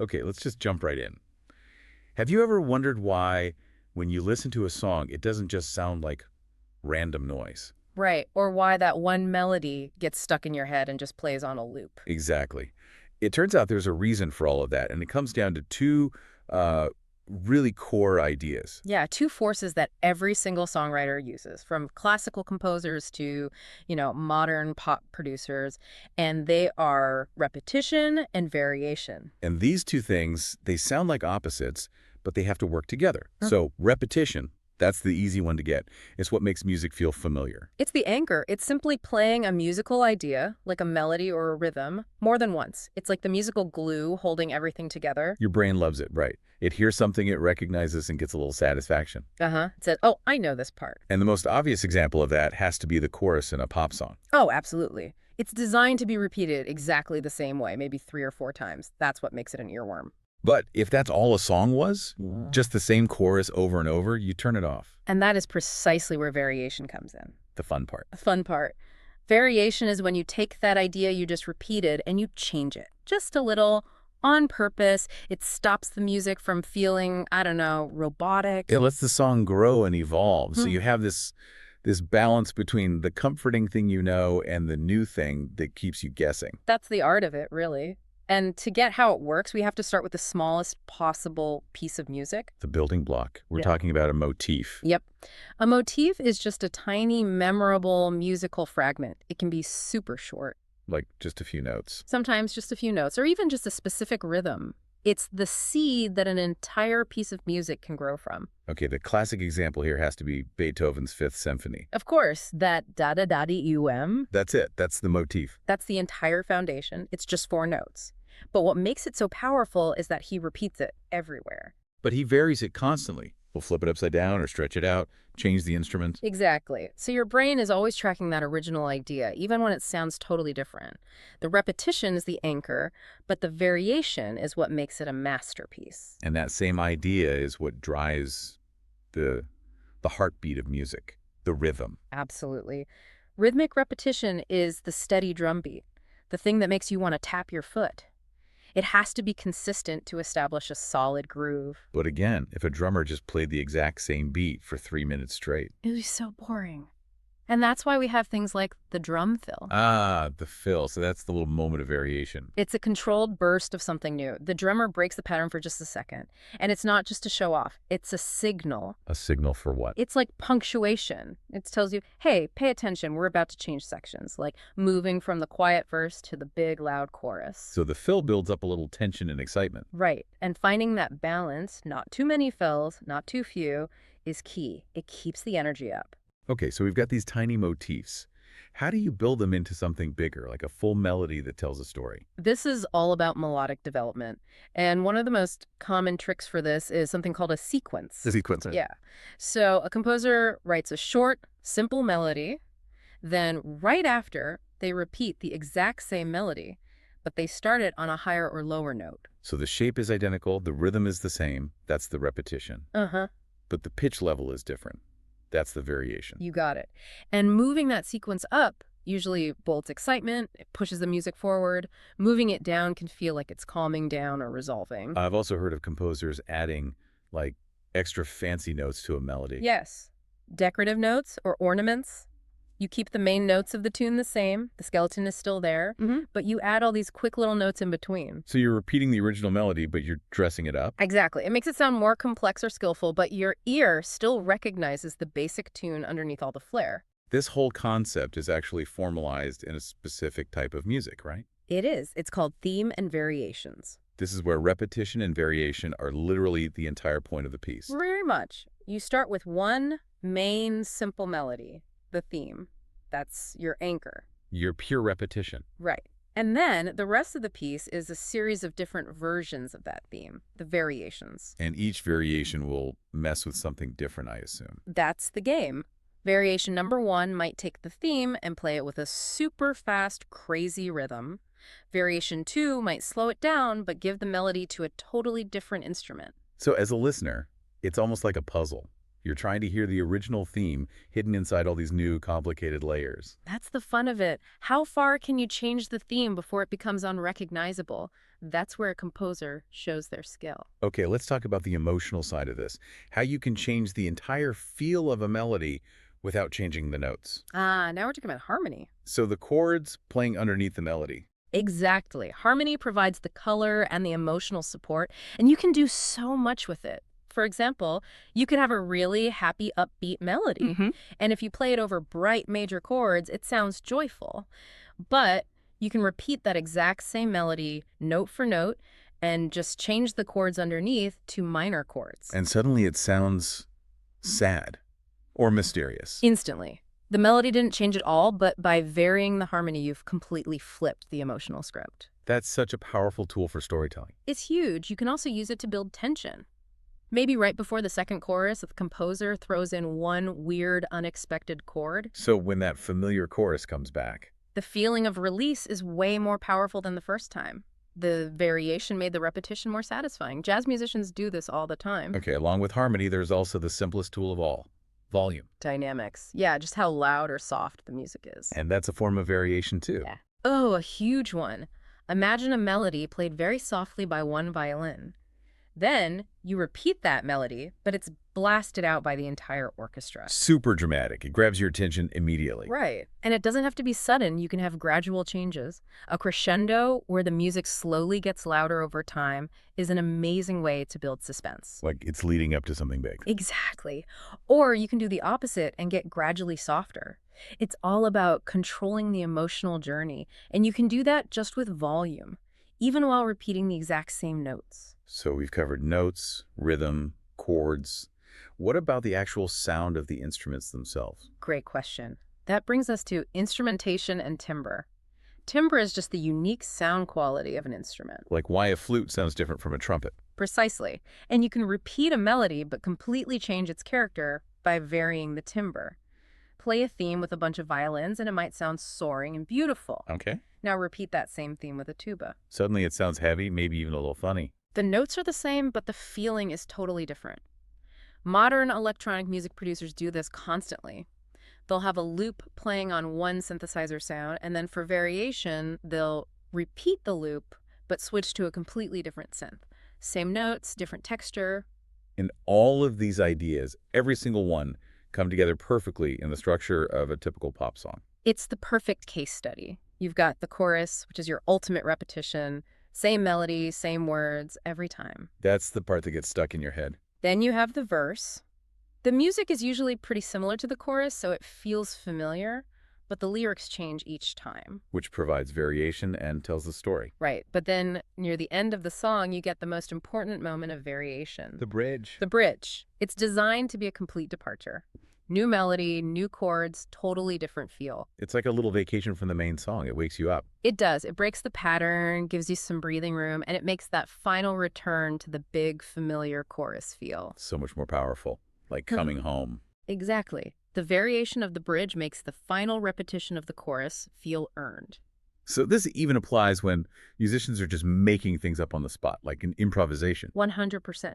Okay, let's just jump right in. Have you ever wondered why, when you listen to a song, it doesn't just sound like random noise? Right, or why that one melody gets stuck in your head and just plays on a loop. Exactly. It turns out there's a reason for all of that, and it comes down to two uh, really core ideas. Yeah, two forces that every single songwriter uses, from classical composers to, modern pop producers, and they are repetition and variation. And these two things, they sound like opposites, but they have to work together. So repetition, that's the easy one to get. It's what makes music feel familiar. It's the anchor. It's simply playing a musical idea, like a melody or a rhythm, more than once. It's like the musical glue holding everything together. Your brain loves it, right? It hears something it recognizes and gets a little satisfaction. It said, oh, I know this part. And the most obvious example of that has to be the chorus in a pop song. Oh, absolutely. It's designed to be repeated exactly the same way, maybe 3 or 4 times. That's what makes it an earworm. But if that's all a song was, just the same chorus over and over, you turn it off. And that is precisely where variation comes in. The fun part. The fun part. Variation is when you take that idea you just repeated and you change it. Just a little, on purpose. It stops the music from feeling, I don't know, robotic. It lets the song grow and evolve. So you have this balance between the comforting thing you know and the new thing that keeps you guessing. That's the art of it, really. And to get how it works, we have to start with the smallest possible piece of music. The building block. We're Yeah. talking about a motif. Yep. A motif is just a tiny, memorable musical fragment. It can be super short, Like just a few notes. sometimes just a few notes, or even just a specific rhythm. It's the seed that an entire piece of music can grow from. Okay, the classic example here has to be Beethoven's Fifth Symphony. Of course, that da-da-da-dee-um, That's it. That's the motif. that's the entire foundation. It's just 4 notes. But what makes it so powerful is that he repeats it everywhere. But he varies it constantly. We'll flip it upside down or stretch it out, change the instrument. Exactly. So your brain is always tracking that original idea, even when it sounds totally different. The repetition is the anchor, but the variation is what makes it a masterpiece. And that same idea is what drives the heartbeat of music, the rhythm. Absolutely. Rhythmic repetition is the steady drumbeat, the thing that makes you want to tap your foot. It has to be consistent to establish a solid groove. But again, if a drummer just played the exact same beat for 3 minutes straight. It would be so boring. And that's why we have things like the drum fill. Ah, the fill. So that's the little moment of variation. It's a controlled burst of something new. The drummer breaks the pattern for just a second. And it's not just to show off. It's a signal. A signal for what? It's like punctuation. It tells you, hey, pay attention. We're about to change sections, like moving from the quiet verse to the big, loud chorus. So the fill builds up a little tension and excitement. Right. And finding that balance, not too many fills, not too few, is key. It keeps the energy up. Okay, so we've got these tiny motifs. How do you build them into something bigger, like a full melody that tells a story? This is all about melodic development. And one of the most common tricks for this is something called a sequence. The sequence. Yeah. So a composer writes a short, simple melody. Then right after, they repeat the exact same melody, but they start it on a higher or lower note. So the shape is identical, the rhythm is the same. That's the repetition. Uh-huh. But the pitch level is different. That's the variation. You got it. And moving that sequence up usually bolts excitement, it pushes the music forward. Moving it down can feel like it's calming down or resolving. I've also heard of composers adding, like, extra fancy notes to a melody. Yes. Decorative notes or ornaments. You keep the main notes of the tune the same, the skeleton is still there, but you add all these quick little notes in between. So you're repeating the original melody, but you're dressing it up? Exactly. It makes it sound more complex or skillful, but your ear still recognizes the basic tune underneath all the flair. This whole concept is actually formalized in a specific type of music, right? It is. It's called theme and variations. This is where repetition and variation are literally the entire point of the piece. Very much. You start with one main simple melody, the theme. That's your anchor. Your pure repetition. Right. And then the rest of the piece is a series of different versions of that theme, the variations. And each variation will mess with something different, I assume. That's the game. Variation number 1 might take the theme and play it with a super fast, crazy rhythm. Variation 2 might slow it down, but give the melody to a totally different instrument. So as a listener, it's almost like a puzzle. You're trying to hear the original theme hidden inside all these new complicated layers. That's the fun of it. How far can you change the theme before it becomes unrecognizable? That's where a composer shows their skill. Okay, let's talk about the emotional side of this. How you can change the entire feel of a melody without changing the notes. Ah, now we're talking about harmony. So the chords playing underneath the melody. Exactly. Harmony provides the color and the emotional support, and you can do so much with it. For example, you could have a really happy, upbeat melody, and if you play it over bright major chords, it sounds joyful. But you can repeat that exact same melody note for note and just change the chords underneath to minor chords. And suddenly it sounds sad or mysterious. Instantly. The melody didn't change at all, but by varying the harmony, you've completely flipped the emotional script. That's such a powerful tool for storytelling. It's huge. You can also use it to build tension. Maybe right before the second chorus, the composer throws in one weird, unexpected chord. So when that familiar chorus comes back, The feeling of release is way more powerful than the first time. The variation made the repetition more satisfying. Jazz musicians do this all the time. okay, along with harmony, there's also the simplest tool of all, volume. Dynamics. Yeah, just how loud or soft the music is. And that's a form of variation too. Yeah. Oh, a huge one. Imagine a melody played very softly by one violin. Then you repeat that melody, but it's blasted out by the entire orchestra. Super dramatic. It grabs your attention immediately. Right. And it doesn't have to be sudden. You can have gradual changes. A crescendo, where the music slowly gets louder over time, is an amazing way to build suspense. Like it's leading up to something big. Exactly. Or you can do the opposite and get gradually softer. It's all about controlling the emotional journey, and you can do that just with volume, even while repeating the exact same notes. So we've covered notes, rhythm, chords. What about the actual sound of the instruments themselves? Great question. That brings us to instrumentation and timbre. Timbre is just the unique sound quality of an instrument. Like why a flute sounds different from a trumpet. Precisely. And you can repeat a melody but completely change its character by varying the timbre. Play a theme with a bunch of violins and it might sound soaring and beautiful. Okay. Now repeat that same theme with a tuba. Suddenly it sounds heavy, maybe even a little funny. The notes are the same, but the feeling is totally different. Modern electronic music producers do this constantly. They'll have a loop playing on one synthesizer sound, and then for variation, they'll repeat the loop, but switch to a completely different synth. Same notes, different texture. And all of these ideas, every single one, come together perfectly in the structure of a typical pop song. It's the perfect case study. You've got the chorus, which is your ultimate repetition, same melody, same words, every time. That's the part that gets stuck in your head. Then you have the verse. The music is usually pretty similar to the chorus, so it feels familiar, but the lyrics change each time. Which provides variation and tells the story. Right, but then near the end of the song, you get the most important moment of variation. The bridge. The bridge. It's designed to be a complete departure. New melody, new chords, totally different feel. It's like a little vacation from the main song. It wakes you up. It does. It breaks the pattern, gives you some breathing room, and it makes that final return to the big, familiar chorus feel. So much more powerful. Like coming home. Exactly. The variation of the bridge makes the final repetition of the chorus feel earned. So this even applies when musicians are just making things up on the spot, like an improvisation. 100%.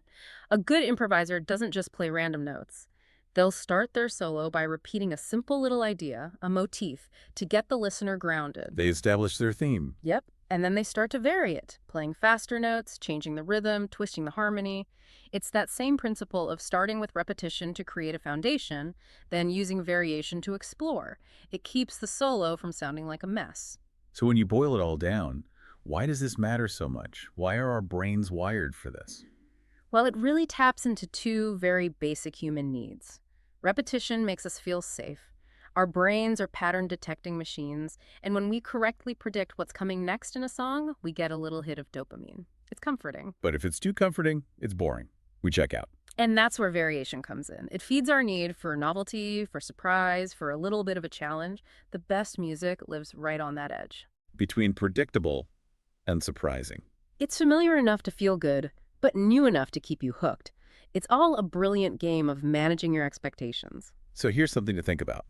A good improviser doesn't just play random notes. They'll start their solo by repeating a simple little idea, a motif, to get the listener grounded. They establish their theme. Yep. And then they start to vary it, playing faster notes, changing the rhythm, twisting the harmony. It's that same principle of starting with repetition to create a foundation, then using variation to explore. It keeps the solo from sounding like a mess. So when you boil it all down, why does this matter so much? Why are our brains wired for this? Well, it really taps into two very basic human needs. Repetition makes us feel safe. Our brains are pattern detecting machines, and when we correctly predict what's coming next in a song, we get a little hit of dopamine. It's comforting. But if it's too comforting, it's boring. We check out. And that's where variation comes in. It feeds our need for novelty, for surprise, for a little bit of a challenge. The best music lives right on that edge. Between predictable and surprising. It's familiar enough to feel good, but new enough to keep you hooked. It's all a brilliant game of managing your expectations. So here's something to think about.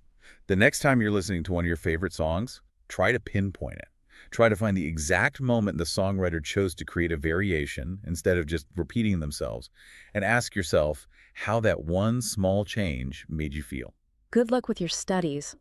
The next time you're listening to one of your favorite songs, try to pinpoint it. Try to find the exact moment the songwriter chose to create a variation instead of just repeating themselves. And ask yourself, how that one small change made you feel. Good luck with your studies.